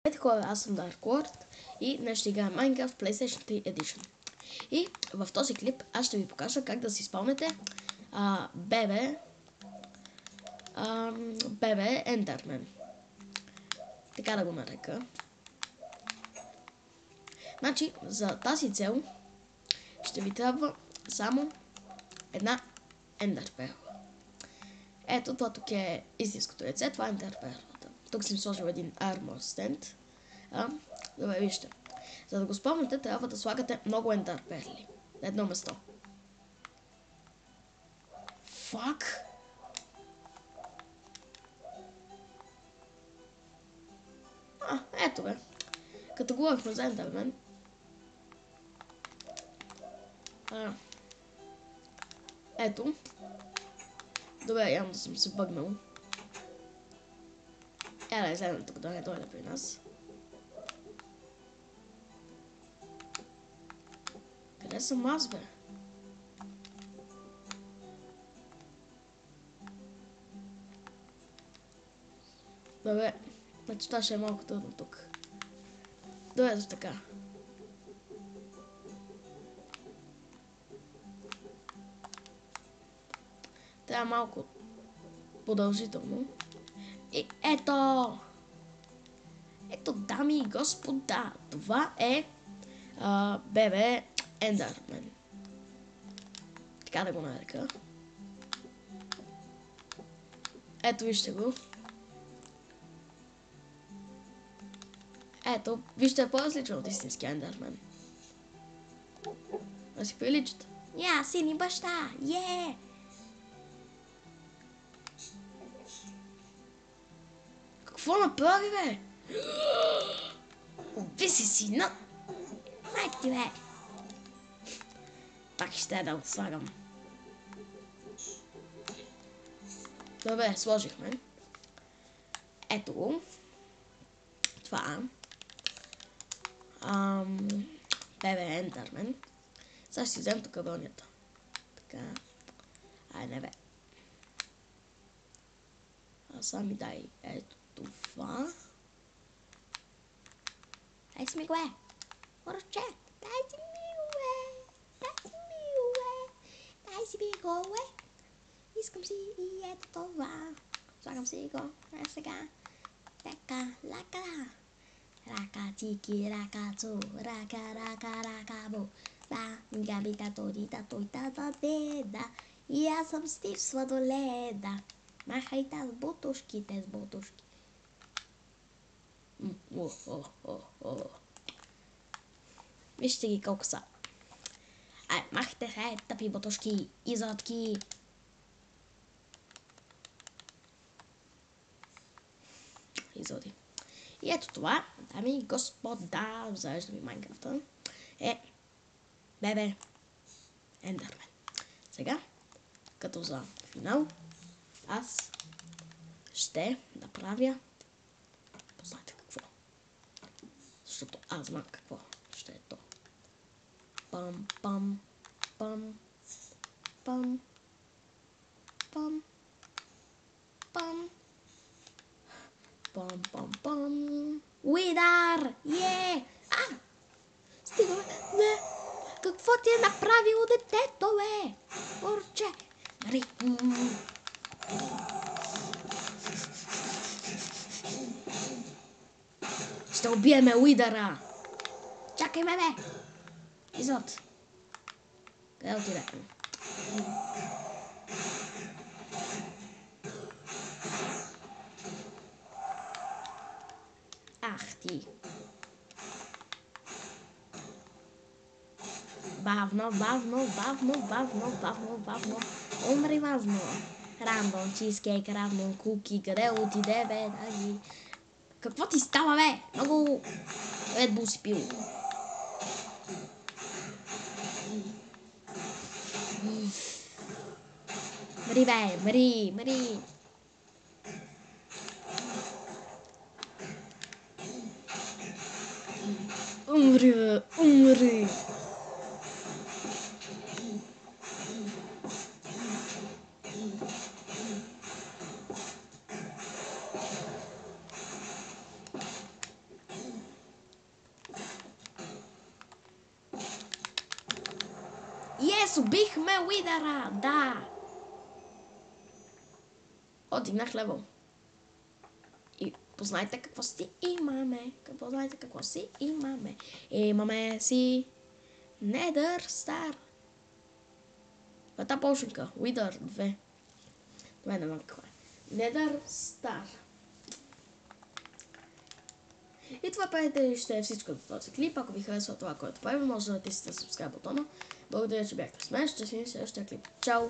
Здравейте хора, аз съм Dark Lord и днес ще играем Minecraft PlayStation 3 Edition. И в този клип аз ще ви покажа как да си спомнете бебе Enderman. Така да го нарека. Значи, за тази цел ще ви трябва само една Ender Pearl. Ето, това тук е истинското яйце, това е Ender Pearl. Тук съм сложил един Armor Stand. Добре, вижте. За да го спомняте, трябва да слагате много Ender Pearl на едно место. Фак! Ето бе. Като говорихме за Enderman. Ето. Добре, явно да съм се бъгнал. Да излезем тук да не дойде при нас. Къде съм аз, бе? Добре, значи това ще е малко трудно тук. Добре, за така. Трябва малко продължително. И ето! Ето, дами и господа, това е бебе Enderman. Така да го нарека. Ето, вижте го. Ето, вижте, по-различно от истински Enderman. Да си приличат. Сини баща! Какво направи, бе? Уби си сина! Майк ти, бе! Так ще да го слагам. Добре, сложихме. Ето го. Това. Бебе Enderman. Сега ще си взем тук вълнята. Така. Не бе. Сега ми дай ето това. Дай си ми го, Орче, дай си ми го, дай си ми го, Искам си и ето това. Слагам си го, сега. Така, лака. Рака, тики, рака, цу, рака, бу. Да, габита, торита, тойта, деда. И аз съм Стив Сладоледа. Махайте с бутушките, с бутушки. Вижте ги колко са. Махайте се, тъпи бутушки, изотки. Изоди. И ето това, дами и господа, зареждам и Майнкрафта, е бебе Enderman. Сега, като за финал, аз ще направя, познайте какво, защото аз знам какво ще е то. Пам, пам, пам, пам, пам, пам, пам, пам, пам. Уидар! Стига, бе! Какво ти е направило детето, бе? Орче! Нали? Ще убиеме Уидара! Чакай ме, бе! Изот! Къде отиде? Ах ти! Бавно. Умри бавно. Рандом, чизкейк, рандом, куки, къде отиде, бе? Какво ти става, бе? Много Red Bull си пил. Мри, бе, мри. Умри, бе, умри. Днес убихме Уидъра, да! О, дигнах левел. И познайте какво си имаме. Познайте какво си имаме. Имаме си Nether Star. Това е та полшинка. Wither 2. Това не знам какво е. Nether Star. И това правите ще е всичко от този клип. Ако ви харесва това, което правим, може да натиснете subscribe бутона. Благодаря, че бяхте с мен. Ще си следващия клип. Чао!